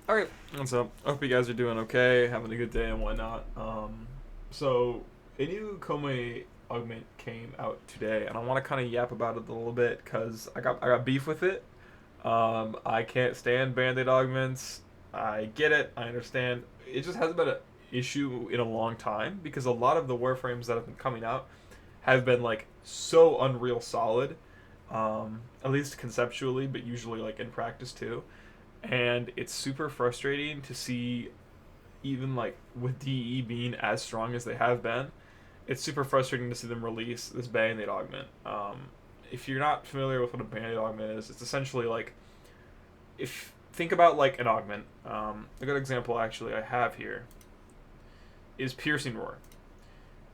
Alright, what's up? I hope you guys are doing okay, having a good day and whatnot. So, a new Koumei augment came out today, and I want to kind of yap about it a little bit because I got beef with it. I can't stand bandaid augments. I get it, I understand. It just hasn't been an issue in a long time because a lot of the Warframes that have been coming out have been like so unreal solid, at least conceptually, but usually like in practice too, and it's super frustrating to see even like with DE being as strong as they have been. It's super frustrating to see them release this Bandaid augment. If you're not familiar with what a Bandaid augment is, it's essentially like if think about like an augment. A good example actually I have here is Piercing Roar.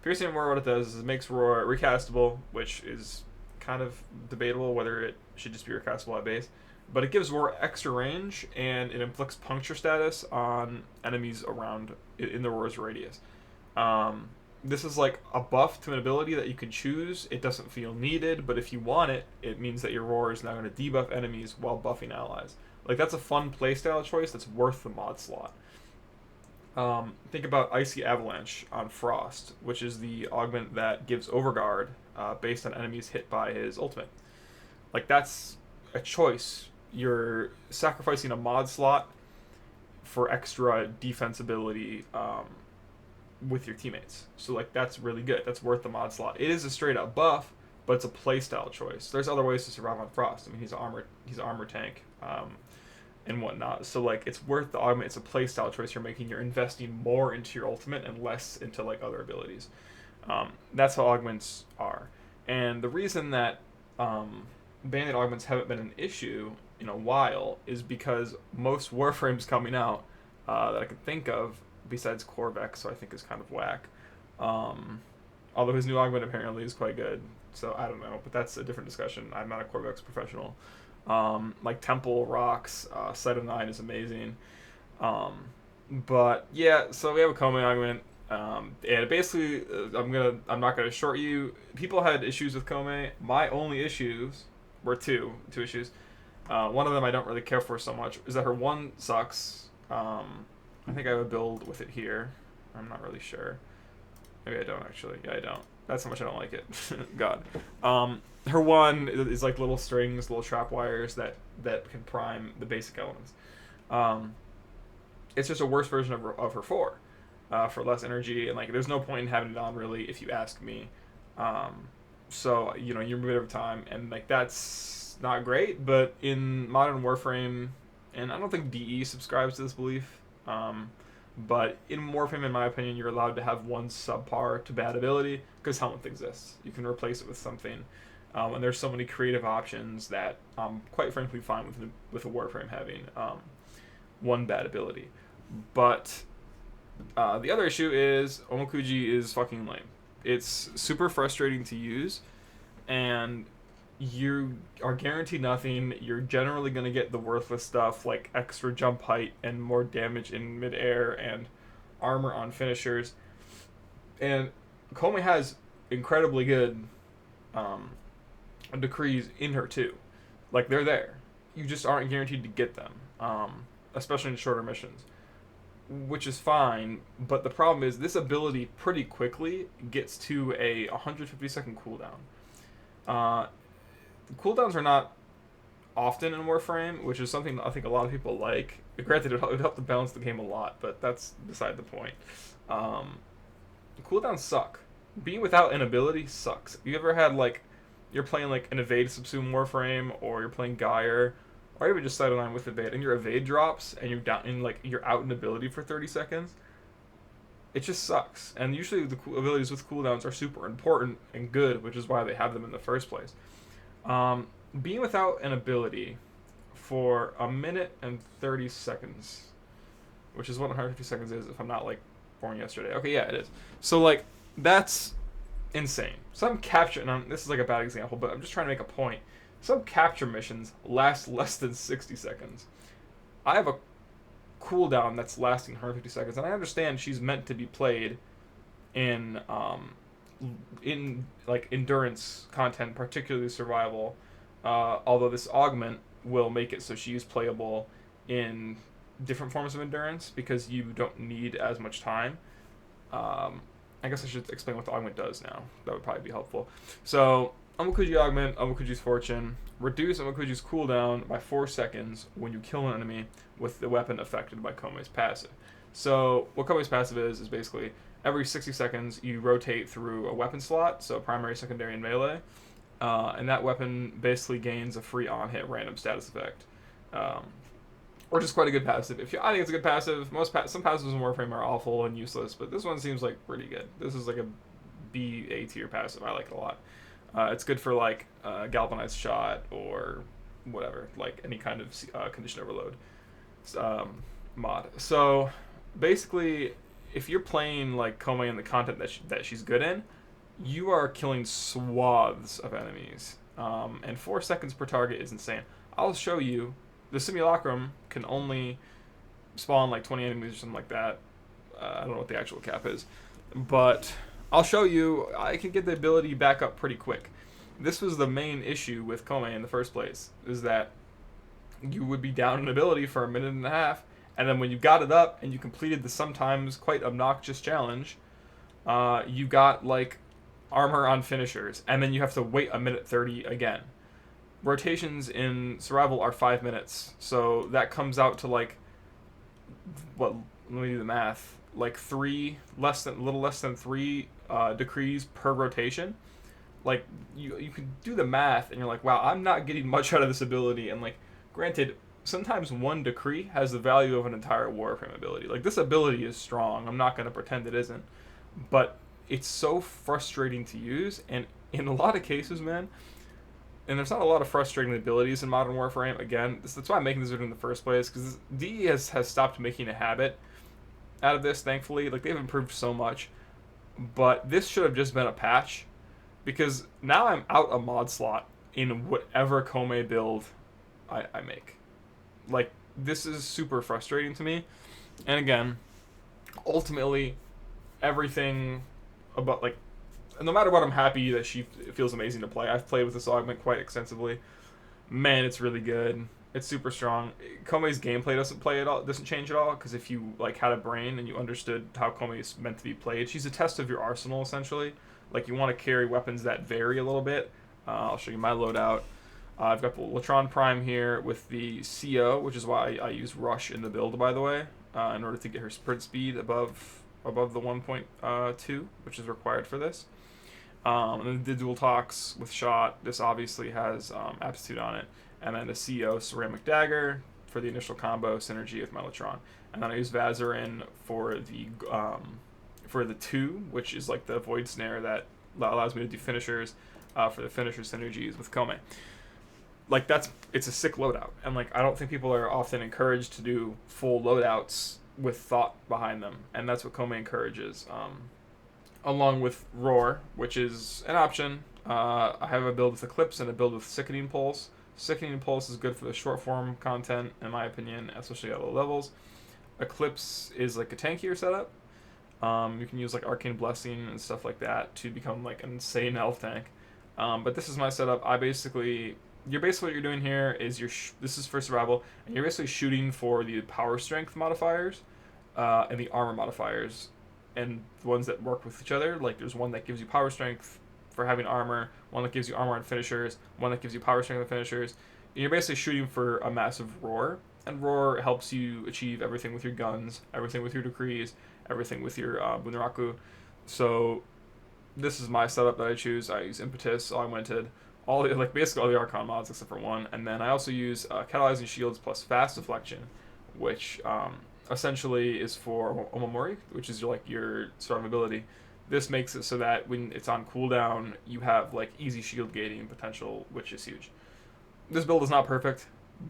Piercing Roar, what it does is it makes Roar recastable, which is kind of debatable whether it should just be recastable at base. But it gives Roar extra range and it inflicts puncture status on enemies around in the Roar's radius. This is like a buff to an ability that you can choose. It doesn't feel needed, but if you want it, it means that your Roar is now going to debuff enemies while buffing allies. Like that's a fun playstyle choice that's worth the mod slot. Think about Icy Avalanche on Frost, which is the augment that gives Overguard based on enemies hit by his ultimate. Like that's a choice. You're sacrificing a mod slot for extra defensibility with your teammates. So like that's really good. That's worth the mod slot. It is a straight up buff, but it's a playstyle choice. There's other ways to survive on Frost. I mean, he's an armor tank. And whatnot. So like it's worth the augment. It's a playstyle choice you're making. You're investing more into your ultimate and less into like other abilities. That's how augments are. And the reason that banded augments haven't been an issue in a while is because most Warframes coming out that I could think of, besides Korvac, so I think is kind of whack. Although his new augment apparently is quite good, so I don't know, but that's a different discussion. I'm not a Korvax professional. Like Temple Rocks, Sight of Nine is amazing. Um, but yeah, so we have a Koumei augment. And basically, I'm not gonna short you. People had issues with Koumei. My only issues were two issues. One of them I don't really care for so much is that her one sucks. I think I have a build with it here. I'm not really sure. Maybe I don't actually. Yeah, I don't. That's how much I don't like it. God. Her one is like little strings, little trap wires that can prime the basic elements. Um, it's just a worse version of her four, for less energy, and like there's no point in having it on really if you ask me. So you know you're a bit of time, and like that's not great. But in modern Warframe, and I don't think DE subscribes to this belief. But in Warframe, in my opinion, you're allowed to have one subpar to bad ability because Helmet exists. You can replace it with something, and there's so many creative options that I'm quite frankly fine with a Warframe having one bad ability. But the other issue is Omokuji is fucking lame. It's super frustrating to use, and you are guaranteed nothing. You're generally going to get the worthless stuff like extra jump height and more damage in midair and armor on finishers. And Koumei has incredibly good um, decrees in her too. Like they're there. You just aren't guaranteed to get them, especially in shorter missions, which is fine. But the problem is this ability pretty quickly gets to a 150-second cooldown. Uh, Cooldowns are not often in Warframe, which is something I think a lot of people like. Granted, it would help to balance the game a lot, but that's beside the point. Um, Cooldowns suck. Being without an ability sucks. You ever had like you're playing like an evade subsume Warframe, or you're playing Gyre, or even just Sight Line with evade, and your evade drops, and you're down in like you're out in ability for 30 seconds. It just sucks. And usually the abilities with cooldowns are super important and good, which is why they have them in the first place. Um, Being without an ability for a minute and 30 seconds, which is what 150 seconds is if I'm not like born yesterday. Okay, yeah, it is. So, like, that's insane. Some capture, and this is like a bad example, but I'm just trying to make a point. Some capture missions last less than 60 seconds. I have a cooldown that's lasting 150 seconds, and I understand she's meant to be played in in like endurance content, particularly survival. Although this augment will make it so she is playable in different forms of endurance because you don't need as much time. I guess I should explain what the augment does now. That would probably be helpful. So, Omokuji augment, Omokuji's fortune. Reduce Omokuji's cooldown by 4 seconds when you kill an enemy with the weapon affected by Koumei's passive. So, what Koumei's passive is basically every 60 seconds you rotate through a weapon slot, so primary, secondary, and melee. And that weapon basically gains a free on-hit random status effect. Which is quite a good passive. I think it's a good passive. Some passives in Warframe are awful and useless, but this one seems like pretty good. This is like a A tier passive. I like it a lot. It's good for like galvanized shot or whatever, like any kind of condition overload mod. So basically, if you're playing like Koumei in the content that she's good in, you are killing swaths of enemies, and 4 seconds per target is insane. I'll show you. The Simulacrum can only spawn like 20 enemies or something like that. I don't know what the actual cap is. But I'll show you, I can get the ability back up pretty quick. This was the main issue with Koumei in the first place, is that you would be down an ability for a minute and a half, and then when you got it up and you completed the sometimes quite obnoxious challenge, you got like armor on finishers, and then you have to wait a minute 30 again. Rotations in survival are 5 minutes, so that comes out to like, what? Let me do the math. Like a little less than 3 decrees per rotation. Like you can do the math, and you're like, wow, I'm not getting much out of this ability. And like, granted, sometimes 1 decree has the value of an entire Warframe ability. Like this ability is strong. I'm not gonna pretend it isn't, but it's so frustrating to use, and in a lot of cases, man. And there's not a lot of frustrating abilities in Modern Warframe. Again, that's why I'm making this video in the first place, because DE has stopped making a habit out of this, thankfully. Like, they've improved so much. But this should have just been a patch, because now I'm out a mod slot in whatever Koumei build I make. Like, this is super frustrating to me. And again, ultimately, everything about, like, no matter what, I'm happy that she feels amazing to play. I've played with this augment quite extensively. Man, it's really good. It's super strong. Koumei's gameplay doesn't change at all, because if you like had a brain and you understood how Koumei is meant to be played, she's a test of your arsenal essentially. Like, you want to carry weapons that vary a little bit. I'll show you my loadout. I've got the Latron Prime here with the CO, which is why I use Rush in the build, by the way, in order to get her sprint speed above the 1.2, which is required for this. And then the dual talks with shot. This obviously has aptitude on it. And then the CO ceramic dagger for the initial combo synergy with Mellotron. And then I use Vazarin for the 2, which is like the void snare that allows me to do finishers for the finisher synergies with Koumei. Like, it's a sick loadout. And like, I don't think people are often encouraged to do full loadouts with thought behind them. And that's what Koumei encourages. Along with Roar, which is an option. I have a build with Eclipse and a build with Sickening Pulse. Sickening Pulse is good for the short form content, in my opinion, especially at low levels. Eclipse is like a tankier setup. You can use like Arcane Blessing and stuff like that to become like an insane elf tank. But this is my setup. Basically what you're doing here is this is for survival, and you're basically shooting for the power strength modifiers and the armor modifiers. And the ones that work with each other, like there's one that gives you power strength for having armor, one that gives you armor and finishers, one that gives you power strength and finishers. And you're basically shooting for a massive roar, and roar helps you achieve everything with your guns, everything with your decrees, everything with your bunraku. So this is my setup that I choose. I use impetus, augmented, basically all the Archon mods except for one, and then I also use catalyzing shields plus fast deflection, which essentially is for Omamori, which is your sort of ability. This makes it so that when it's on cooldown, you have like easy shield gating potential, which is huge. This build is not perfect,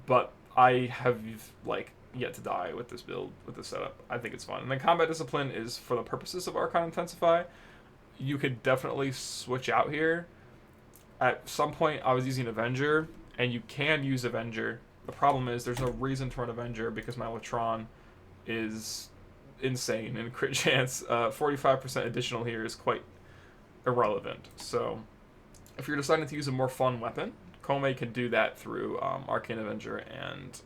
but I have like yet to die with this build, with this setup. I think it's fun. And then combat discipline is for the purposes of Archon Intensify. You could definitely switch out here. At some point, I was using Avenger, and you can use Avenger. The problem is there's no reason to run Avenger because my Latron is insane in crit chance. 45% additional here is quite irrelevant. So if you're deciding to use a more fun weapon, Koumei can do that through Arcane Avenger and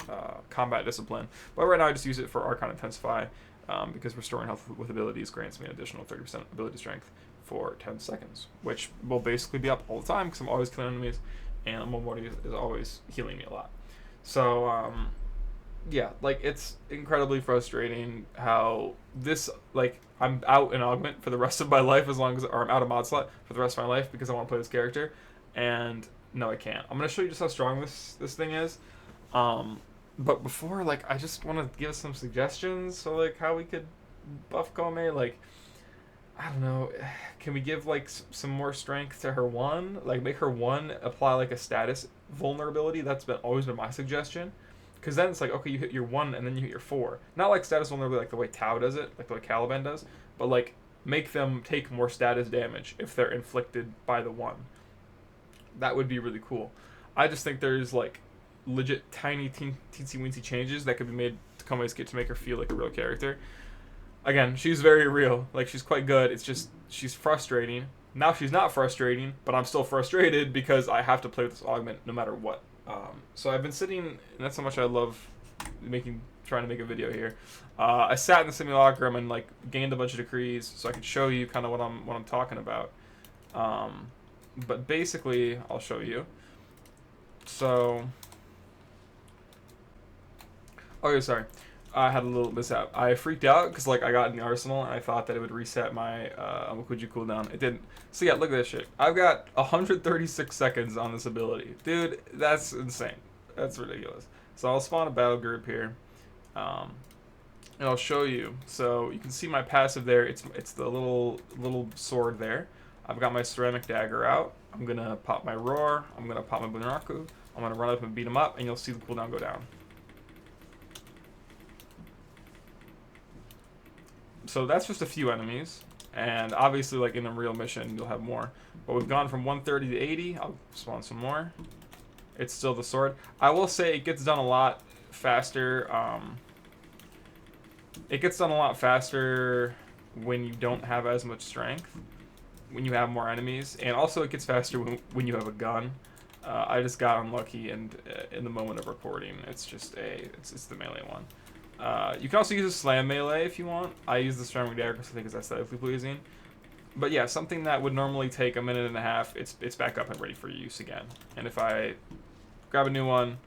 Combat Discipline. But right now I just use it for Archon Intensify because restoring health with abilities grants me an additional 30% ability strength for 10 seconds, which will basically be up all the time because I'm always killing enemies and Momori is always healing me a lot. So, yeah, like, it's incredibly frustrating how this, like, I'm out in augment for the rest of my life or I'm out of mod slot for the rest of my life because I want to play this character, and no, I can't. I'm going to show you just how strong this thing is, but before, like, I just want to give some suggestions, so, like, how we could buff Koumei, like, I don't know, can we give, like, some more strength to her 1? Like, make her 1 apply, like, a status vulnerability. That's always been my suggestion. Because then it's like, okay, you hit your 1 and then you hit your 4. Not like status vulnerability like the way Tau does it, like the way Caliban does, but, like, make them take more status damage if they're inflicted by the 1. That would be really cool. I just think there's, like, legit tiny teensy-weensy changes that could be made to Koumei's kit to make her feel like a real character. Again, she's very real. Like, she's quite good. It's just, she's frustrating. Now she's not frustrating, but I'm still frustrated because I have to play with this augment no matter what. So I've been sitting, and that's how much I love trying to make a video here. I sat in the simulacrum and, like, gained a bunch of decrees so I could show you kind of what I'm talking about. But basically, I'll show you. So, oh yeah, sorry. I had a little mishap. I freaked out because, like, I got in the arsenal and I thought that it would reset my Amakuji cooldown. It didn't. So yeah, look at this shit. I've got 136 seconds on this ability. Dude, that's insane. That's ridiculous. So I'll spawn a battle group here. And I'll show you. So you can see my passive there. It's the little sword there. I've got my ceramic dagger out. I'm going to pop my roar. I'm going to pop my bunraku. I'm going to run up and beat him up, and you'll see the cooldown go down. So that's just a few enemies, and obviously, like, in a real mission, you'll have more. But we've gone from 130 to 80. I'll spawn some more. It's still the sword. I will say it gets done a lot faster. It gets done a lot faster when you don't have as much strength, when you have more enemies, and also it gets faster when you have a gun. I just got unlucky, and in the moment of recording, it's just it's the melee one. You can also use a slam melee if you want. I use the ceramic dagger because I think it's aesthetically pleasing. But yeah, something that would normally take a minute and a half, it's back up and ready for use again. And if I grab a new one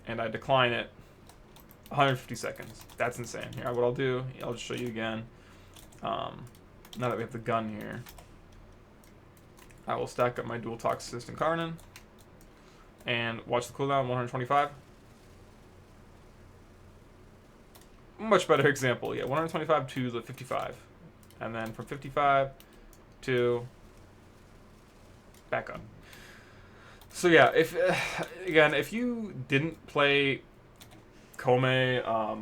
and I decline it, 150 seconds. That's insane. Here, what I'll do, I'll just show you again. Now that we have the gun here, I will stack up my dual toxicist and Karnan and watch the cooldown 125. Much better example, yeah. 125 to the 55, and then from 55 to back up. So yeah, if you didn't play Koumei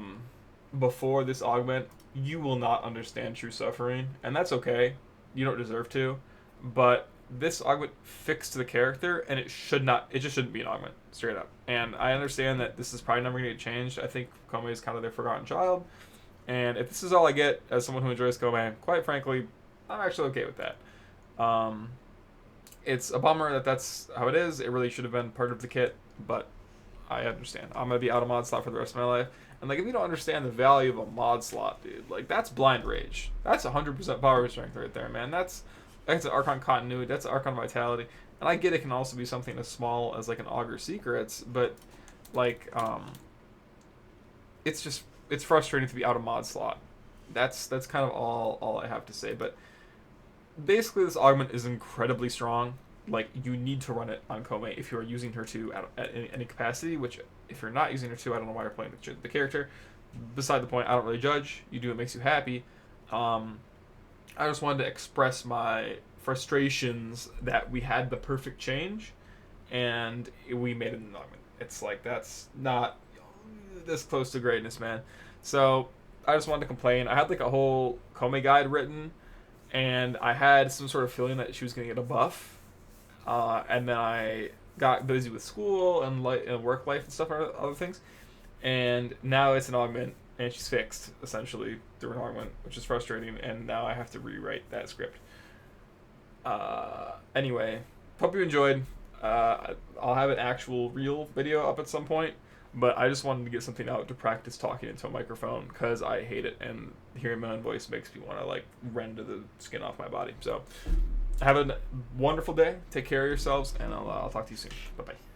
before this augment, you will not understand true suffering, and that's okay. You don't deserve to, but this augment fixed the character, and it just shouldn't be an augment, straight up. And I understand that this is probably never going to get changed. I think Koumei is kind of their forgotten child, and if this is all I get as someone who enjoys Koumei, quite frankly, I'm actually okay with that. It's a bummer that that's how it is. It really should have been part of the kit, but I understand. I'm going to be out of mod slot for the rest of my life. And, like, if you don't understand the value of a mod slot, dude, like, that's blind rage. That's 100% power strength right there, man. That's an Archon continuity. That's Archon vitality. And I get it can also be something as small as, like, an Augur Secrets, but, like, it's frustrating to be out of mod slot. That's kind of all I have to say. But basically, this augment is incredibly strong. Like, you need to run it on Koumei if you are using her 2 at any capacity, which, if you're not using her 2, I don't know why you're playing the character. Beside the point, I don't really judge. You do what makes you happy. I just wanted to express my frustrations that we had the perfect change, and we made it an augment. It's like, that's not this close to greatness, man. So, I just wanted to complain. I had, like, a whole Koumei guide written, and I had some sort of feeling that she was going to get a buff. And then I got busy with school and work life and stuff, or other things. And now it's an augment, and she's fixed, essentially, through an augment, which is frustrating. And now I have to rewrite that script. Anyway, hope you enjoyed. I'll have an actual real video up at some point, but I just wanted to get something out to practice talking into a microphone because I hate it, and hearing my own voice makes me want to like rend the skin off my body. So have a wonderful day. Take care of yourselves, and I'll talk to you soon. Bye bye.